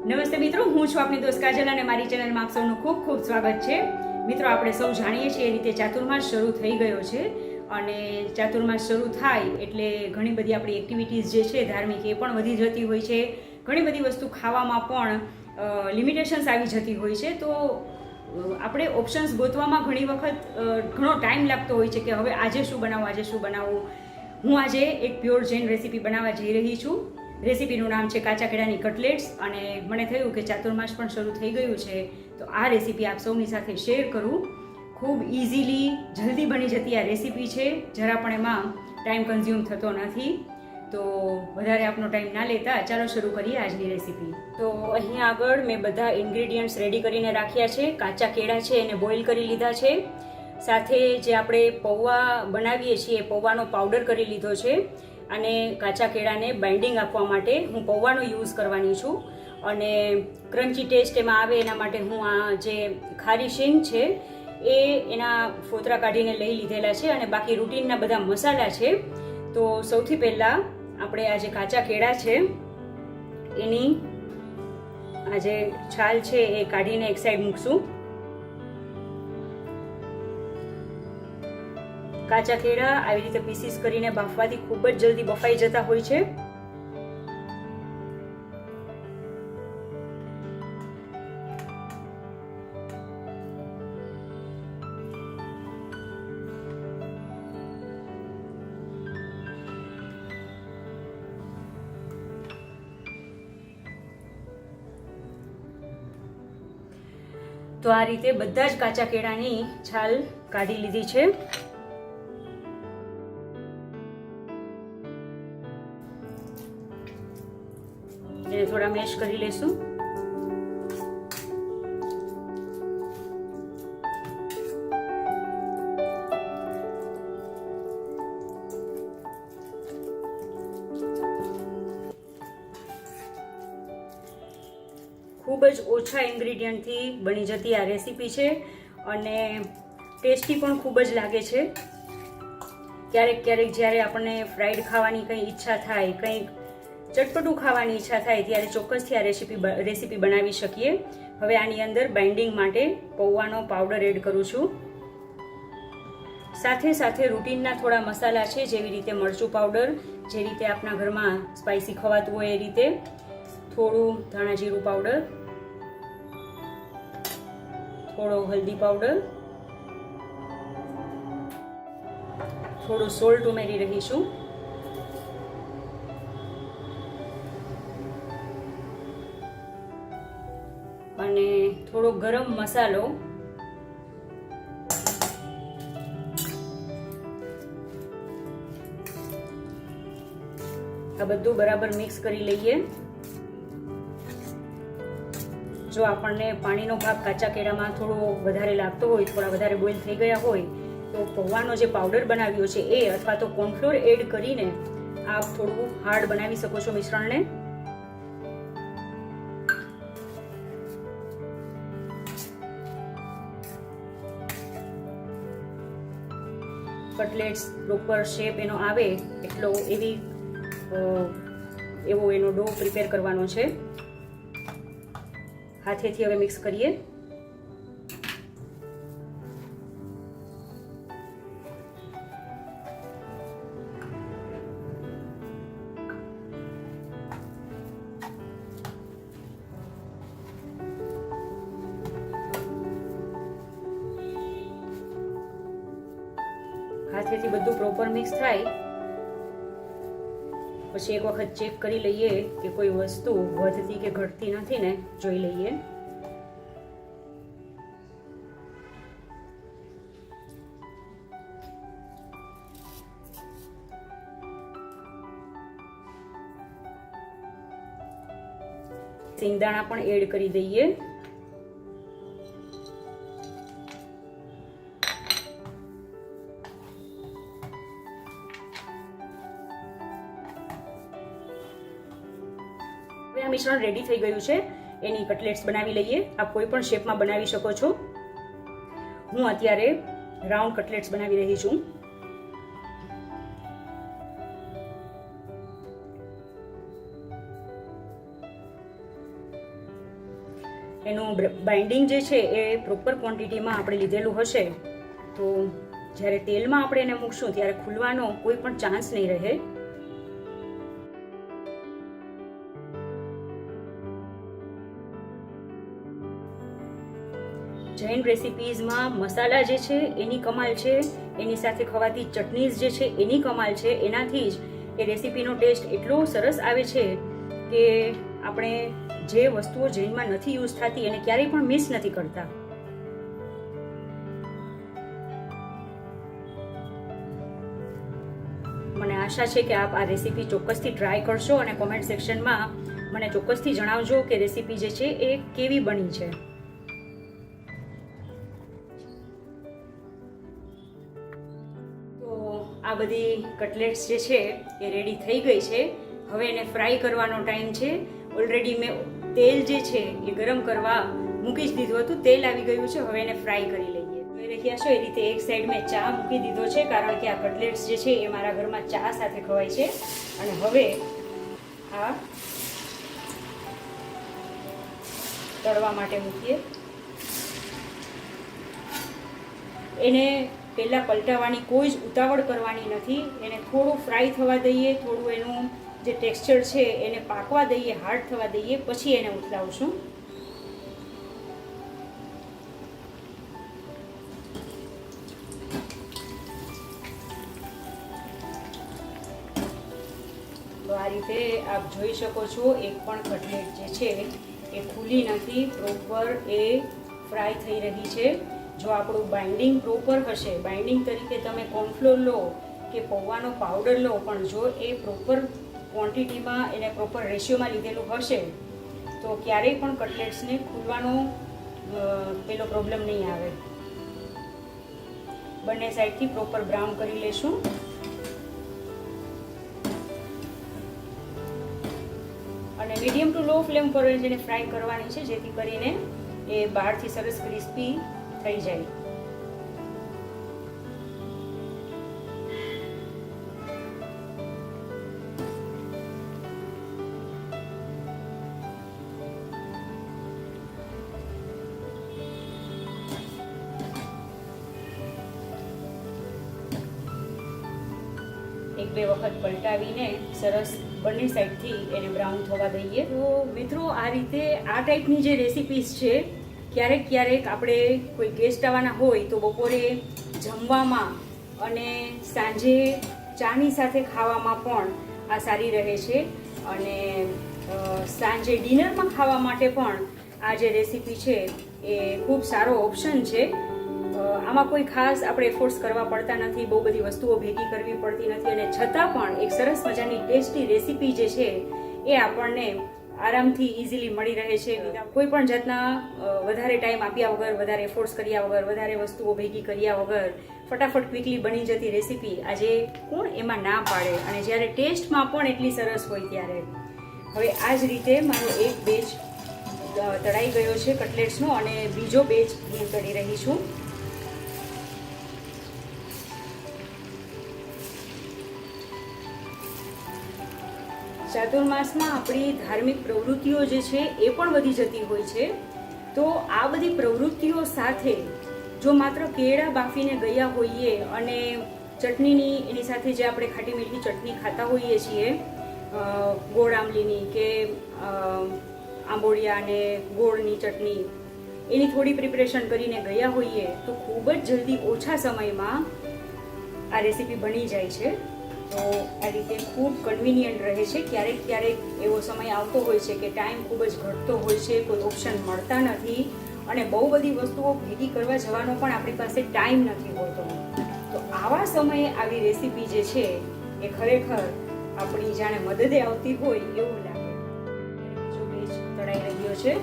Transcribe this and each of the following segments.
નમસ્તે મિત્રો, હું છું આપની દોસ્ત કાજલ અને મારી ચેનલમાં આપ સૌનું ખૂબ ખૂબ સ્વાગત છે. મિત્રો, આપણે સૌ જાણીએ છીએ એ રીતે ચાતુર્માસ શરૂ થઈ ગયો છે અને ચાતુર્માસ શરૂ થાય એટલે ઘણી બધી આપણી એક્ટિવિટીઝ જે છે ધાર્મિક એ પણ વધી જતી હોય છે. ઘણી બધી વસ્તુ ખાવામાં પણ લિમિટેશન્સ આવી જતી હોય છે. તો આપણે ઓપ્શન્સ ગોતવામાં ઘણી વખત ઘણો ટાઈમ લાગતો હોય છે કે હવે આજે શું બનાવવું. હું આજે એક પ્યોર જૈન રેસીપી બનાવવા જઈ રહી છું. રેસીપીનું નામ છે કાચા કેળાની કટલેટ્સ અને મને થયું કે ચાતુર્માસ પણ શરૂ થઈ ગયું છે તો આ રેસીપી આપ સૌની સાથે શેર કરું. ખૂબ ઇઝીલી જલ્દી બની જતી આ રેસીપી છે, જરા પણ એમાં ટાઈમ કન્ઝ્યુમ થતો નથી. તો વધારે આપનો ટાઈમ ના લેતા ચાલો શરૂ કરીએ આજની રેસીપી. તો અહીંયા આગળ મેં બધા ઇન્ગ્રેડિયન્ટ્સ રેડી કરીને રાખ્યા છે. કાચા કેળા છે એને બોઇલ કરી લીધા છે. સાથે જે આપણે પૌવા બનાવીએ છીએ પૌવાનો પાવડર કરી લીધો છે અને કાચા કેળાને બાઇન્ડિંગ આપવા માટે હું પૌવાનો યુઝ કરવાની છું અને ક્રન્ચી ટેસ્ટ એમાં આવે એના માટે હું આ જે ખારી શીંગ છે એ એના ફોતરા કાઢીને લઈ લીધેલા છે અને બાકી રૂટીનના બધા મસાલા છે. તો સૌથી પહેલાં આપણે આ જે કાચા કેળા છે એની આ જે છાલ છે એ કાઢીને એક સાઈડ મૂકશું. કાચા કેળા આવી રીતે પીસીસ કરીને બાફવાથી ખૂબ જ જલ્દી બફાઈ જતા હોય છે. તો આ રીતે બધા જ કાચા કેળાની છાલ કાઢી લીધી છે. એને થોડા મેશ કરી લેશું. ખૂબ જ ઓછા ઇન્ગ્રેડિયન્ટથી બની જતી આ રેસીપી છે અને ટેસ્ટી પણ ખૂબ જ લાગે છે. ક્યારેક જ્યારે આપણને ફ્રાઈડ ખાવાની કંઈ ઈચ્છા થાય, કંઈક ચટપટું ખાવાની ઈચ્છા થાય ત્યારે ચોક્કસથી આ રેસીપી બનાવી શકીએ. હવે આની અંદર બાઇન્ડિંગ માટે પૌવાનો પાવડર એડ કરું છું. સાથે રૂટીનના થોડા મસાલા છે જેવી રીતે મરચું પાવડર, જે રીતે આપણા ઘરમાં સ્પાઇસી ખવાતું હોય એ રીતે, થોડું ધાણા જીરું પાવડર, થોડો હલ્દી પાવડર, થોડું સોલ્ટ ઉમેરી રહીશું અને થોડો ગરમ મસાલો. આ બધું બરાબર મિક્સ કરી લઈએ. જો આપણને પાણીનો ભાગ કાચા કેળામાં થોડો વધારે લાગતો હોય, થોડા વધારે બોઇલ થઈ ગયા હોય તો પૌવાનો જે પાવડર બનાવ્યો છે એ અથવા તો કોર્નફ્લોર એડ કરીને આપ થોડું હાર્ડ બનાવી શકો છો મિશ્રણને. કટલેટ્સ પ્રોપર શેપ એનો આવે એટલો એવો એનો ડો પ્રિપેર કરવાનો છે. હાથેથી હવે મિક્સ કરીએ. હાથેથી બધું પ્રોપર મિક્સ થાય પછી એક વખત ચેક કરી લઈએ કે કોઈ વસ્તુ વધતી કે ઘટતી નથી ને, જોઈ લઈએ. સિંગદાણા પણ એડ કરી દઈએ. હવે આ મિશ્રણ રેડી થઈ ગયું છે. એની કટલેટ્સ બનાવી લઈએ. આપ કોઈ પણ શેપમાં બનાવી શકો છો. હું અત્યારે રાઉન્ડ કટલેટ્સ બનાવી રહી છું. એનું બાઇન્ડિંગ જે છે એ પ્રોપર ક્વોન્ટિટીમાં આપણે લીધેલું હશે તો જ્યારે તેલમાં આપણે એને મૂકશું ત્યારે ખુલવાનો કોઈ પણ ચાન્સ નહીં રહે. જૈન રેસિપીઝમાં મસાલા જે છે એની કમાલ છે, એની સાથે ખવાતી ચટનીઝ જે છે એની કમાલ છે. એનાથી જ એ રેસિપીનો ટેસ્ટ એટલો સરસ આવે છે કે આપણે જે વસ્તુઓ જૈનમાં નથી યુઝ થતી એને ક્યારેય પણ મિસ નથી કરતા. મને આશા છે કે આપ આ રેસિપી ચોક્કસથી ટ્રાય કરશો અને કોમેન્ટ સેક્શનમાં મને ચોક્કસથી જણાવજો કે રેસિપી જે છે એ કેવી બની છે. આ બધી કટલેટ્સ જે છે એ રેડી થઈ ગઈ છે. હવે એને ફ્રાય કરવાનો ટાઈમ છે. ઓલરેડી મેં તેલ જે છે એ ગરમ કરવા મૂકી જ દીધું હતું. તેલ આવી ગયું છે. હવે એને ફ્રાય કરી લઈએ. જોઈ રહ્યા છો એ રીતે એક સાઈડ મેં ચા મૂકી દીધો છે કારણ કે આ કટલેટ્સ જે છે એ મારા ઘરમાં ચા સાથે ખવાય છે. અને હવે આ તળવા માટે મૂકીએ. એને પહેલાં પલટાવવાની કોઈ જ ઉતાવળ કરવાની નથી. એને થોડું ફ્રાય થવા દઈએ, થોડું એનું જે ટેક્સચર છે એને પાકવા દઈએ, હાર્ડ થવા દઈએ, પછી એને ઉથલાવશું. તો આ રીતે આપ જોઈ શકો છો એક પણ કટલેટ જે છે એ ખુલી નથી, પ્રોપર એ ફ્રાય થઈ રહી છે. જો આપણું બાઇન્ડિંગ પ્રોપર હશે, બાઇન્ડિંગ તરીકે તમે કોર્નફ્લોર લો કે પૌવાનો પાવડર લો, પણ જો એ પ્રોપર ક્વોન્ટિટીમાં એને પ્રોપર રેશિયોમાં લીધેલું હશે તો ક્યારેય પણ કટલેટ્સને ખુલવાનો પેલો પ્રોબ્લેમ નહીં આવે. બંને સાઈડથી પ્રોપર બ્રાઉન કરી લેશું. અને મીડિયમ ટુ લો ફ્લેમ પર એને ફ્રાય કરવાની છે જેથી કરીને એ બહારથી સરસ ક્રિસ્પી થઈ જાય. એક બે વખત પલટાવીને સરસ બંને સાઈડથી એને બ્રાઉન થવા દઈએ. તો મિત્રો આ રીતે આ ટાઈપની જે રેસિપીસ છે ક્યારેક ક્યારેક આપણે કોઈ ગેસ્ટ આવવાના હોય તો બપોરે જમવામાં અને સાંજે ચાની સાથે ખાવામાં પણ આ સારી રહે છે. અને સાંજે ડિનરમાં ખાવા માટે પણ આ જે રેસિપી છે એ ખૂબ સારો ઓપ્શન છે. આમાં કોઈ ખાસ આપણે એફોર્ટ્સ કરવા પડતા નથી, બહુ બધી વસ્તુઓ ભેગી કરવી પડતી નથી, અને છતાં પણ એક સરસ મજાની ટેસ્ટી રેસિપી જે છે એ આપણને આરામથી ઇઝીલી મળી રહે છે. કોઈ પણ જાતના વધારે ટાઈમ આપ્યા વગર, વધારે એફોર્ટ્સ કર્યા વગર, વધારે વસ્તુઓ ભેગી કર્યા વગર ફટાફટ ક્વિકલી બની જતી રેસિપી આજે કોણ એમાં ના પાડે, અને જ્યારે ટેસ્ટમાં પણ એટલી સરસ હોય ત્યારે. હવે આ જ રીતે મારો એક બેચ તળાઈ ગયો છે કટલેટ્સનો, અને બીજો બેચ હું તળી રહી છું. ચાતુર્માસમાં આપણી ધાર્મિક પ્રવૃત્તિઓ જે છે એ પણ વધી જતી હોય છે. તો આ બધી પ્રવૃત્તિઓ સાથે જો માત્ર કેળા બાફીને ગયા હોઈએ અને ચટણીની એની સાથે જે આપણે ખાટી મીઠી ચટણી ખાતા હોઈએ છીએ, ગોળ આંબલીની કે આંબોળિયા અને ગોળની ચટણી, એની થોડી પ્રિપરેશન કરીને ગયા હોઈએ તો ખૂબ જ જલ્દી ઓછા સમયમાં આ રેસિપી બની જાય છે. તો આ રીતે ખૂબ કન્વિનિયન્ટ રહે છે. ક્યારેક ક્યારેક એવો સમય આવતો હોય છે કે ટાઈમ ખૂબ જ ઘટતો હોય છે, કોઈ ઓપ્શન મળતા નથી, અને બહુ બધી વસ્તુઓ ભેગી કરવા જવાનો પણ આપણી પાસે ટાઈમ નથી હોતો. તો આવા સમયે આવી રેસિપી જે છે એ ખરેખર આપણી જાણે મદદે આવતી હોય એવું લાગે. બીજો બેચ તળાઈ રહ્યો છે.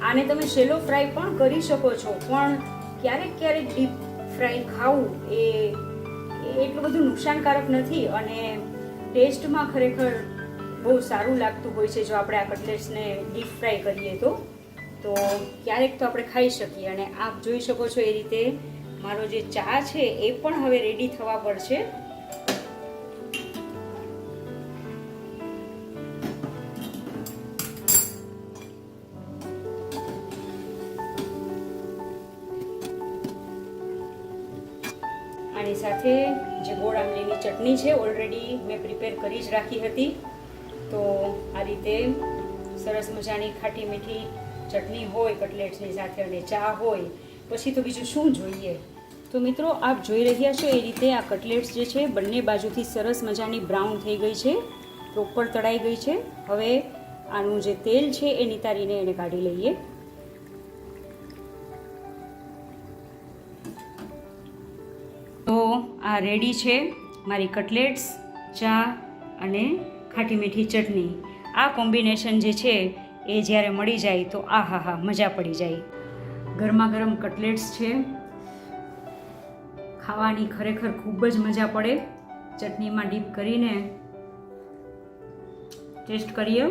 આને તમે શેલો ફ્રાય પણ કરી શકો છો, પણ ક્યારેક ક્યારેક ડીપ ફ્રાય ખાવું એ એટલું બધું નુકસાનકારક નથી, અને ટેસ્ટમાં ખરેખર બહુ સારું લાગતું હોય છે જો આપણે આ કટલેટ્સને ડીપ ફ્રાય કરીએ તો ક્યારેક તો આપણે ખાઈ શકીએ. અને આપ જોઈ શકો છો એ રીતે મારો જે ચા છે એ પણ હવે રેડી થવા પર છે. આની સાથે જે ગોળ આમલીની ચટણી છે ઓલરેડી મેં પ્રિપેર કરી જ રાખી હતી. તો આ રીતે સરસ મજાની ખાટી મીઠી ચટણી હોય કટલેટ્સની સાથે અને ચા હોય, પછી તો બીજું શું જોઈએ. તો મિત્રો આપ જોઈ રહ્યા છો એ રીતે આ કટલેટ્સ જે છે બંને બાજુથી સરસ મજાની બ્રાઉન થઈ ગઈ છે, પ્રોપર તળાઈ ગઈ છે. હવે આનું જે તેલ છે એ નિતારીને એને કાઢી લઈએ. તો આ રેડી છે મારી કટલેટ્સ, ચા અને ખાટી મીઠી ચટણી. આ કોમ્બિનેશન જે છે એ જ્યારે મળી જાય તો આહાહા મજા પડી જાય. ગરમા ગરમ કટલેટ્સ છે, ખાવાની ખરેખર ખૂબ જ મજા પડે. ચટણીમાં ડીપ કરીને ટેસ્ટ કરીએ.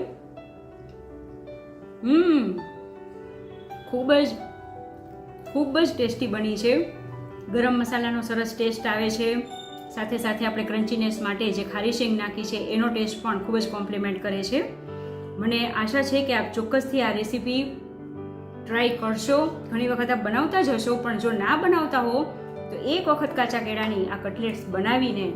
ખૂબ જ ટેસ્ટી બની છે. ગરમ મસાલાનો સરસ ટેસ્ટ આવે છે, સાથે સાથે આપણે ક્રન્ચીનેસ માટે જે ખારી શેંગ નાખી છે એનો ટેસ્ટ પણ ખૂબ જ કોમ્પ્લિમેન્ટ કરે છે. મને આશા છે કે આપ ચોક્કસથી આ રેસીપી ટ્રાય કરશો. ઘણી વખત આપ બનાવતા જ હશો, પણ જો ના બનાવતા હો તો એક વખત કાચા કેળાની આ કટલેટ્સ બનાવીને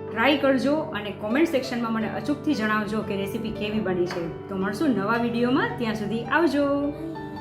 ટ્રાય કરજો અને કોમેન્ટ સેક્શનમાં મને અચૂકથી જણાવજો કે રેસીપી કેવી બની છે. તો મળશું નવા વિડીયોમાં, ત્યાં સુધી આવજો.